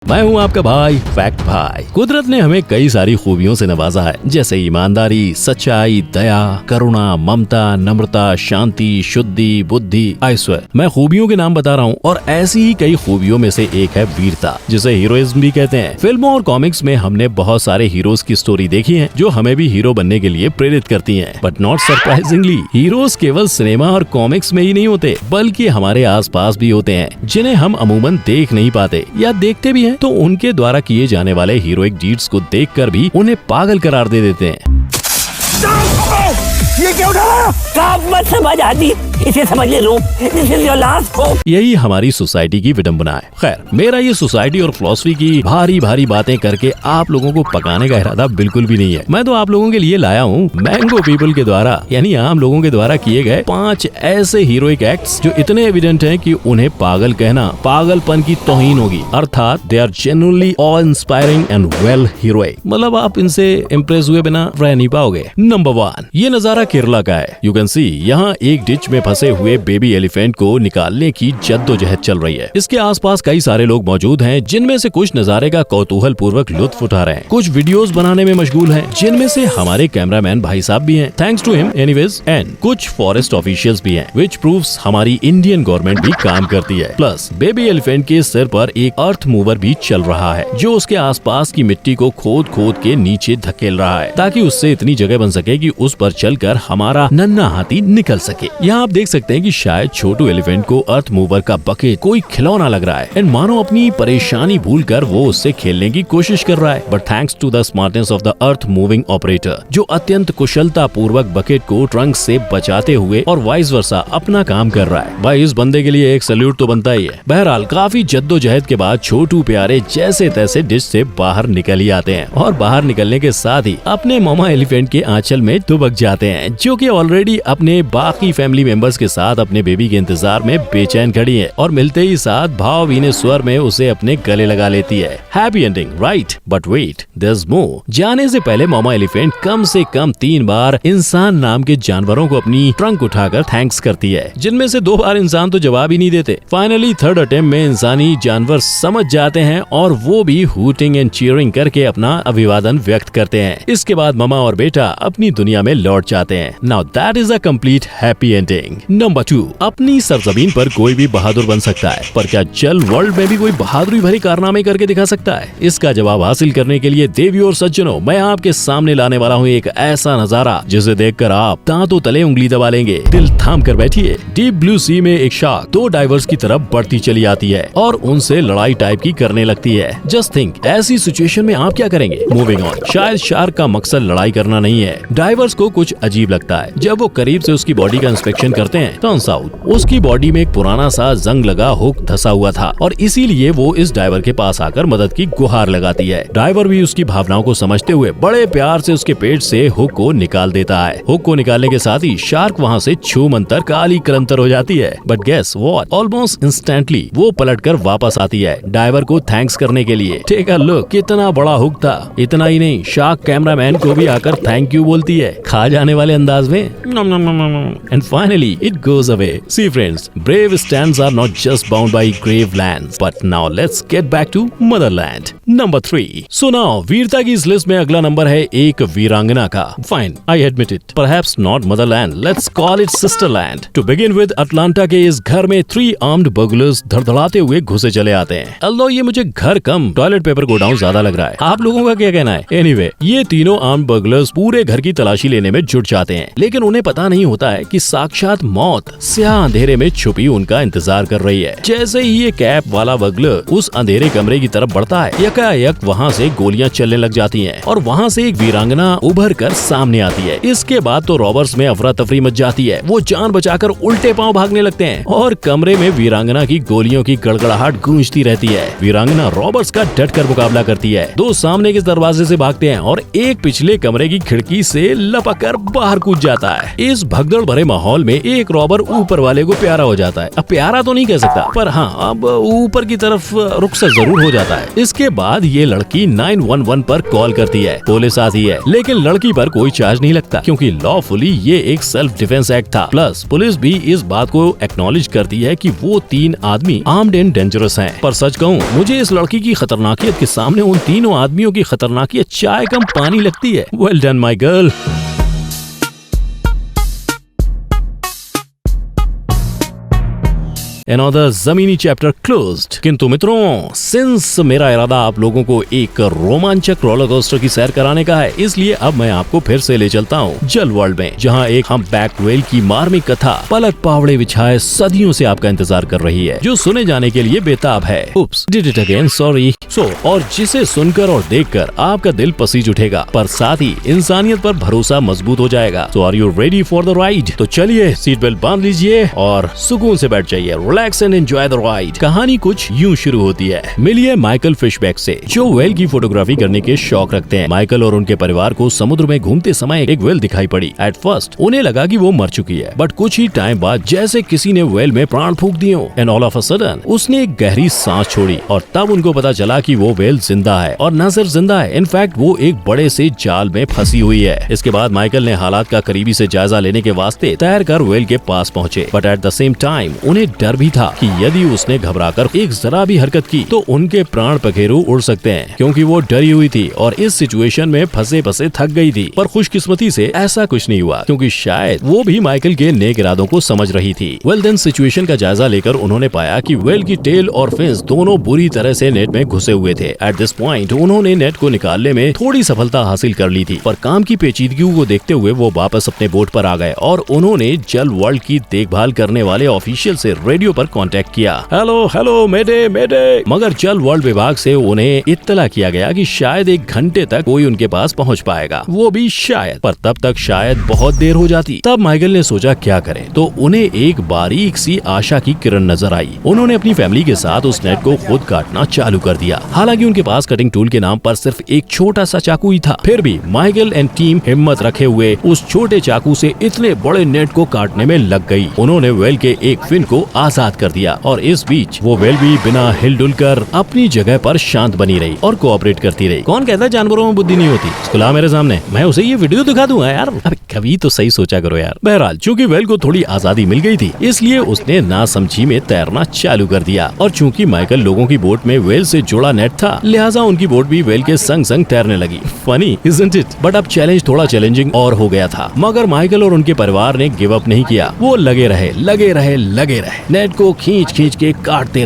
मैं हूं आपका भाई फैक्ट भाई। कुदरत ने हमें कई सारी खूबियों से नवाजा है, जैसे ईमानदारी, सच्चाई, दया, करुणा, ममता, नम्रता, शांति, शुद्धि, बुद्धि, ऐश्वर्य। मैं खूबियों के नाम बता रहा हूं और ऐसी ही कई खूबियों में से एक है वीरता, जिसे हीरोइज्म भी कहते हैं। फिल्मों और कॉमिक्स में हमने बहुत सारे हीरोज की स्टोरी देखी है जो हमें भी हीरो बनने के लिए प्रेरित करती है। बट नॉट सरप्राइजिंगली, हीरोज केवल सिनेमा और कॉमिक्स में ही नहीं होते, बल्कि हमारे आसपास भी होते हैं, जिन्हें हम अमूमन देख नहीं पाते या देखते भी हैं तो उनके द्वारा किए जाने वाले हीरोइक डीड्स को देखकर भी उन्हें पागल करार दे देते हैं। ये क्या उठा रहा? आप मत समझ आती, इसे समझ ले लो। This is your last hope। यही हमारी सोसाइटी की विडंबना है। खैर, मेरा ये सोसाइटी और फिलॉसफी की भारी भारी बातें करके आप लोगों को पकाने का इरादा बिल्कुल भी नहीं है। मैं तो आप लोगों के लिए लाया हूँ मैंगो पीपल के द्वारा, यानी आम लोगों के द्वारा किए गए 5 ऐसे हीरोइक एक्ट्स जो इतने एविडेंट हैं कि उन्हें पागल कहना पागलपन की तौहीन होगी। अर्थात they are genuinely all inspiring and well heroic. मतलब आप इनसे इम्प्रेस हुए बिना रह नहीं पाओगे। नंबर 1, ये नजारा केरला का है। यू कैन सी, यहाँ एक डिच में फंसे हुए बेबी एलिफेंट को निकालने की जद्दोजहद चल रही है। इसके आसपास कई सारे लोग मौजूद हैं, जिनमें से कुछ नजारे का कौतूहल पूर्वक लुत्फ उठा रहे हैं, कुछ वीडियोस बनाने में मशगूल हैं, जिनमें से हमारे कैमरामैन भाई साहब भी हैं, thanks to him anyways, and कुछ फॉरेस्ट ऑफिशियल्स भी हैं, व्हिच प्रूव्स हमारी इंडियन गवर्नमेंट भी काम करती है। प्लस बेबी एलिफेंट के सिर पर एक अर्थ मूवर भी चल रहा है, जो उसके आसपास की मिट्टी को खोद खोद के नीचे धकेल रहा है, ताकि उससे इतनी जगह बन सके कि उस पर चलकर हमारा नन्हा हाथी निकल सके। यहाँ आप देख सकते हैं कि शायद छोटू एलिफेंट को अर्थ मूवर का बकेट कोई खिलौना लग रहा है, एंड मानो अपनी परेशानी भूलकर वो उससे खेलने की कोशिश कर रहा है। But thanks to the smartness of the earth moving operator, जो अत्यंत कुशलता पूर्वक बकेट को ट्रंक से बचाते हुए और वाइस वर्सा अपना काम कर रहा है। भाई, इस बंदे के लिए एक सैल्यूट तो बनता ही है। बहरहाल, काफी जद्दोजहद के बाद छोटू प्यारे जैसे तैसे डिश से बाहर निकल ही आते हैं, और बाहर निकलने के साथ ही अपने मामा एलिफेंट के आंचल में दुबक जाते हैं, जो कि ऑलरेडी अपने बाकी फैमिली मेंबर्स के साथ अपने बेबी के इंतजार में बेचैन खड़ी है, और मिलते ही साथ भावभीने स्वर में उसे अपने गले लगा लेती है। Happy ending, right? But wait, there is more. जाने से पहले मामा एलिफेंट कम से कम 3 बार इंसान नाम के जानवरों को अपनी ट्रंक उठाकर थैंक्स करती है, जिनमें से 2 बार इंसान तो जवाब ही नहीं देते। फाइनली थर्ड अटेम्प्ट में इंसानी जानवर समझ जाते हैं, और वो भी हूटिंग एंड चीयरिंग करके अपना अभिवादन व्यक्त करते हैं। इसके बाद मामा और बेटा अपनी दुनिया में लौट जाते हैं। Now that is a complete happy ending. Number 2, अपनी सरजमीन पर कोई भी बहादुर बन सकता है, पर क्या जल वर्ल्ड में भी कोई बहादुरी भरे कारनामे करके दिखा सकता है? इसका जवाब हासिल करने के लिए देवियों और सज्जनों, मैं आपके सामने लाने वाला हूँ एक ऐसा नजारा जिसे देखकर आप दांतों तले उंगली दबा लेंगे। दिल थाम कर बैठिए। डीप ब्लू सी में एक शार्क 2 डाइवर्स की तरफ बढ़ती चली आती है और उनसे लड़ाई टाइप की करने लगती है। जस्ट थिंक, ऐसी सिचुएशन में आप क्या करेंगे? Moving on. शायद शार्क का मकसद लड़ाई करना नहीं है। डाइवर्स को कुछ अजीब लगता है। जब वो करीब से उसकी बॉडी का इंस्पेक्शन करते हैं, टर्न्स आउट उसकी बॉडी में एक पुराना सा जंग लगा हुक धसा हुआ था, और इसीलिए वो इस डाइवर के पास आकर मदद की गुहार लगाती है। डाइवर भी उसकी भावनाओं को समझते हुए बड़े प्यार से उसके पेट से हुक को निकाल देता है। हुक को निकालने के साथ ही शार्क वहाँ से छू मंतर काली कलंतर हो जाती है। But guess what? Almost instantly वो पलटकर वापस आती है डाइवर को थैंक्स करने के लिए। टेक अ लुक, कितना बड़ा हुक था। इतना ही नहीं, शार्क कैमरामैन को भी आकर थैंक यू बोलती है, खा जाने वाले अंदाज में। And finally it goes away. See friends, brave stands are not just bound by grave lands. But now let's get back to motherland. Number 3. So now वीरता की इस लिस्ट में अगला नंबर है एक वीरांगना का. Fine, I admit it. Perhaps not motherland. Let's call it sisterland. To begin with, Atlanta के इस घर में 3 armed burglars धड़धड़ाते हुए घुसे चले आते हैं. Although ये मुझे घर कम टॉयलेट पेपर गोडाउन ज्यादा लग रहा है. आप लोगों का क्या कहना है? Anyway, ये तीनों armed burglars पूरे घर की तलाशी लेने में जुट जाते हैं, लेकिन उन्हें पता नहीं होता है कि साक्षात मौत स्याह अंधेरे में छुपी उनका इंतजार कर रही है। जैसे ही ये कैप वाला बगलर उस अंधेरे कमरे की तरफ बढ़ता है, यकायक वहाँ से गोलियां चलने लग जाती हैं, और वहाँ से एक वीरांगना उभर कर सामने आती है। इसके बाद तो रॉबर्स में अफरा तफरी मच जाती है। वो जान बचाकर उल्टे पांव भागने लगते हैं, और कमरे में वीरांगना की गोलियों की गड़गड़ाहट गूंजती रहती है। वीरांगना रॉबर्स का डटकर मुकाबला करती है। 2 सामने के दरवाजे से भागते हैं और एक पिछले कमरे की खिड़की से लपक कर बाहर बाहर कूद जाता है। इस भगदड़ भरे माहौल में एक रॉबर ऊपर वाले को प्यारा हो जाता है। अब प्यारा तो नहीं कह सकता, पर हाँ अब ऊपर की तरफ रुखसत जरूर हो जाता है। इसके बाद ये लड़की 911 पर कॉल करती है। पुलिस आती है, लेकिन लड़की पर कोई चार्ज नहीं लगता क्योंकि लॉफुली ये एक सेल्फ डिफेंस एक्ट था। प्लस पुलिस भी इस बात को एक्नॉलेज करती है कि वो 3 आदमी आर्म्ड एंड डेंजरस हैं। पर सच कहूँ, मुझे इस लड़की की खतरनाकियत के सामने उन तीनों आदमियों की खतरनाकियत चाय कम पानी लगती है। Well done my girl. Another जमीनी चैप्टर क्लोज्ड। किंतु मित्रों, सिंस मेरा इरादा आप लोगों को एक रोमांचक रोलर कोस्टर की सैर कराने का है, इसलिए अब मैं आपको फिर से ले चलता हूँ जल वर्ल्ड में, जहाँ एक हम बैक वेल की मार्मिक कथा पलक पावड़े बिछाए सदियों से आपका इंतजार कर रही है, जो सुने जाने के लिए बेताब है। उप्स, डिड इट अगेन, सॉरी। और जिसे सुनकर और देखकर आपका दिल पसीज उठेगा, पर साथ ही इंसानियत पर भरोसा मजबूत हो जाएगा। So are you ready for the ride? तो चलिए सीट बेल्ट बांध लीजिए और सुकून से बैठ जाइए। Relax and enjoy the ride. कहानी कुछ यूं शुरू होती है। मिलिए माइकल फिशबैक से, जो वेल की फोटोग्राफी करने के शौक रखते हैं। माइकल और उनके परिवार को समुद्र में घूमते समय एक वेल दिखाई पड़ी। एट फर्स्ट उन्हें लगा कि वो मर चुकी है, बट कुछ ही टाइम बाद जैसे किसी ने वेल में प्राण फूंक दिए हो, and all of a sudden उसने एक गहरी सांस छोड़ी और तब उनको पता चला कि वो वेल जिंदा है, और न सिर्फ जिंदा है, इनफैक्ट वो एक बड़े से जाल में फंसी हुई है। इसके बाद माइकल ने हालात का करीबी से जायजा लेने के वास्ते तैरकर वेल के पास पहुंचे, but at the same time उन्हें डर भी था कि यदि उसने घबराकर एक जरा भी हरकत की तो उनके प्राण पखेरु उड़ सकते हैं, क्योंकि वो डरी हुई थी और इस सिचुएशन में फंसे फंसे थक गई थी। पर खुशकिस्मती से ऐसा कुछ नहीं हुआ, क्योंकि शायद वो भी माइकल के नेक इरादों को समझ रही थी। वेल देन सिचुएशन का जायजा लेकर उन्होंने पाया कि वेल की टेल और फिन्स दोनों बुरी तरह से नेट में घुसे हुए थे। एट दिस पॉइंट उन्होंने नेट को निकालने में थोड़ी सफलता हासिल कर ली थी, पर काम की पेचीदगियों को देखते हुए वो वापस अपने बोट पर आ गए और उन्होंने जल वर्ल्ड की देखभाल करने वाले ऑफिशियल से रेडियो पर कांटेक्ट किया। हेलो हेलो मेडे मेडे। मगर जल वर्ल्ड विभाग से उन्हें इत्तला किया गया कि शायद 1 घंटे तक कोई उनके पास पहुंच पाएगा, वो भी शायद, पर तब तक शायद बहुत देर हो जाती। तब माइकल ने सोचा क्या करें, तो उन्हें एक बारीक सी आशा की किरण नजर आई। उन्होंने अपनी फैमिली के साथ उस नेट को खुद काटना चालू कर दिया। हालांकि उनके पास कटिंग टूल के नाम पर सिर्फ एक छोटा सा चाकू ही था, फिर भी माइकल एंड टीम हिम्मत रखे हुए उस छोटे चाकू से इतने बड़े नेट को काटने में लग गई। उन्होंने वेल के एक फिन को आजाद कर दिया और इस बीच वो वेल भी बिना हिलडुल कर अपनी जगह पर शांत बनी रही और कोऑपरेट करती रही। कौन कहता है जानवरों में बुद्धि नहीं होती? खुला मेरे सामने, मैं उसे ये वीडियो दिखा दूंगा यार। अबे कभी तो सही सोचा करो यार। बहरहाल चूंकि वेल को थोड़ी आजादी मिल गई थी, इसलिए उसने नासमझी में तैरना चालू कर दिया, और चूंकि माइकल लोगों की बोट में वेल से जुड़ा नेट था, लिहाजा उनकी बोट भी वेल के संग संग तैरने लगी। Funny isn't it? बट अब चैलेंज थोड़ा चैलेंजिंग और हो गया था। मगर माइकल और उनके परिवार ने गिव अप नहीं किया। वो लगे रहे नेट को खींच खींच के काटते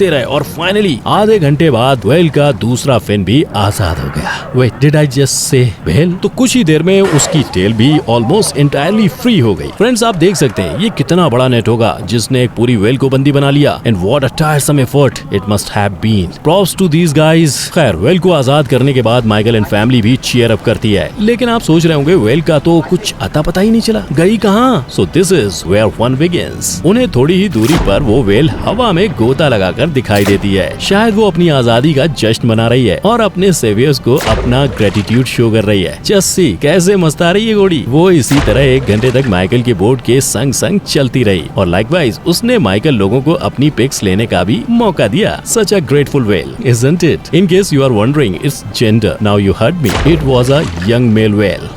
रहे और फाइनली आधे घंटे बाद वेल का दूसरा फिन भी आजाद हो गया। Wait, did I just say well? तो कुछ ही देर में उसकी टेल भी ऑलमोस्ट एंटायरली फ्री हो गई। फ्रेंड्स, आप देख सकते हैं ये कितना बड़ा नेट होगा जिसने एक पूरी वेल को बंदी बना लिया, and what a tiresome effort it must have been. Props to these guys. खैर, वेल को आजाद करने के बाद माइकल एंड फैमिली भी चीयर अप करती है, लेकिन आप सोच रहे होंगे वेल का तो कुछ अता पता ही नहीं चला, गई कहाँ? So this is where fun begins. उन्हें थोड़ी ही दूरी पर वो वेल हवा में गोता लगाकर दिखाई देती है। शायद वो अपनी आजादी का जश्न मना रही है और अपने सेवियर्स को अपना ग्रेटिट्यूड शो कर रही है। जस्सी कैसे मस्ता रही है घोड़ी। वो इसी तरह 1 घंटे तक माइकल के बोट के संग संग चलती रही, और लाइकवाइज उसने माइकल लोगों को अपनी पिक्स लेने का भी मौका दिया। Such a grateful whale, isn't it? In case you are wondering its gender, now you heard me, it was a young male whale.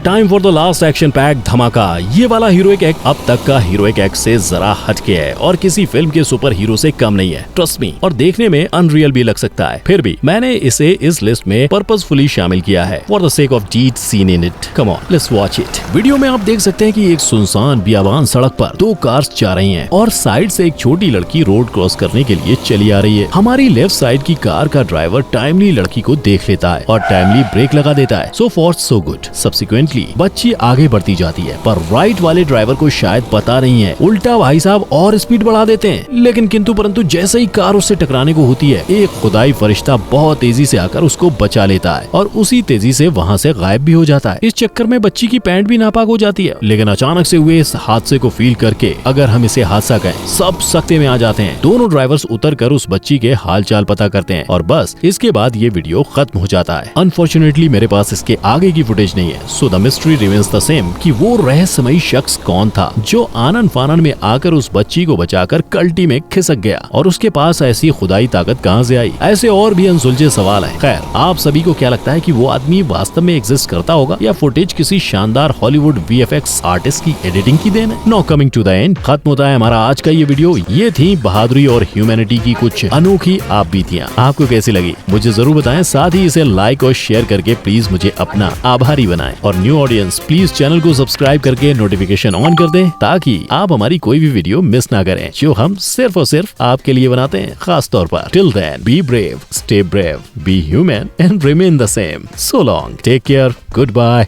Time for the last action pack धमाका। ये वाला हीरोइक एक्ट अब तक का heroic act से जरा हटके है और किसी फिल्म के सुपर हीरो से कम नहीं है, ट्रस्ट मी, और देखने में अनरियल भी लग सकता है। फिर भी मैंने इसे इस लिस्ट में पर्पसफुली शामिल किया है for the sake of deed scene in it. Come on, let's watch it. Video में आप देख सकते हैं कि एक सुनसान बियाबान सड़क पर 2 कार्स जा रही हैं और साइड से एक छोटी लड़की रोड क्रॉस करने के लिए चली आ रही है। हमारी लेफ्ट साइड की कार का ड्राइवर टाइमली लड़की को देख लेता है और टाइमली ब्रेक लगा देता है। So for so good. Subsequently बच्ची आगे बढ़ती जाती है, पर राइट वाले ड्राइवर को शायद पता नहीं है उल्टा भाई साहब और स्पीड बढ़ा देते हैं, लेकिन किंतु परंतु जैसे ही कार उससे टकराने को होती है, एक खुदाई फरिश्ता बहुत तेजी से आकर उसको बचा लेता है और उसी तेजी से वहाँ से गायब भी हो जाता है। इस चक्कर में बच्ची की पैंट भी नापाक हो जाती है। लेकिन अचानक से हुए इस हादसे को फील करके, अगर हम इसे हादसा कहें, सब सख्ते में आ जाते हैं। दोनों ड्राइवर्स उतर कर उस बच्ची के हाल चाल पता करते हैं और बस इसके बाद ये वीडियो खत्म हो जाता है। अनफॉर्चुनेटली मेरे पास इसके आगे की फुटेज नहीं है, so the mystery remains the same कि वो रहस्यमयी शख्स कौन था जो आनन फानन में आकर उस बच्ची को बचाकर कल्टी में खिसक गया और उसके पास ऐसी खुदाई ताकत कहां से आई। ऐसे और भी अनसुलझे सवाल हैं। खैर, आप सभी को क्या लगता है कि वो आदमी वास्तव में एग्जिस्ट करता होगा या फुटेज किसी शानदार हॉलीवुड VFX आर्टिस्ट की एडिटिंग की देन है? No coming to the end, खत्म होता है हमारा आज का ये वीडियो। ये थी बहादुरी और ह्यूमैनिटी की कुछ अनोखी आप बीतियां। आपको कैसी लगी मुझे जरूर बताएं। साथ ही इसे लाइक और शेयर करके प्लीज मुझे अपना आभारी बनाएं और न्यू ऑडियंस प्लीज चैनल को सब्सक्राइब करके नोटिफिकेशन ऑन कर दें ताकि आप हमारी कोई भी वीडियो मिस ना करें जो हम सिर्फ और सिर्फ आपके लिए बनाते हैं, खास तौर पर। Till then, be brave, stay brave, be human and remain the same. So long, take care, good bye.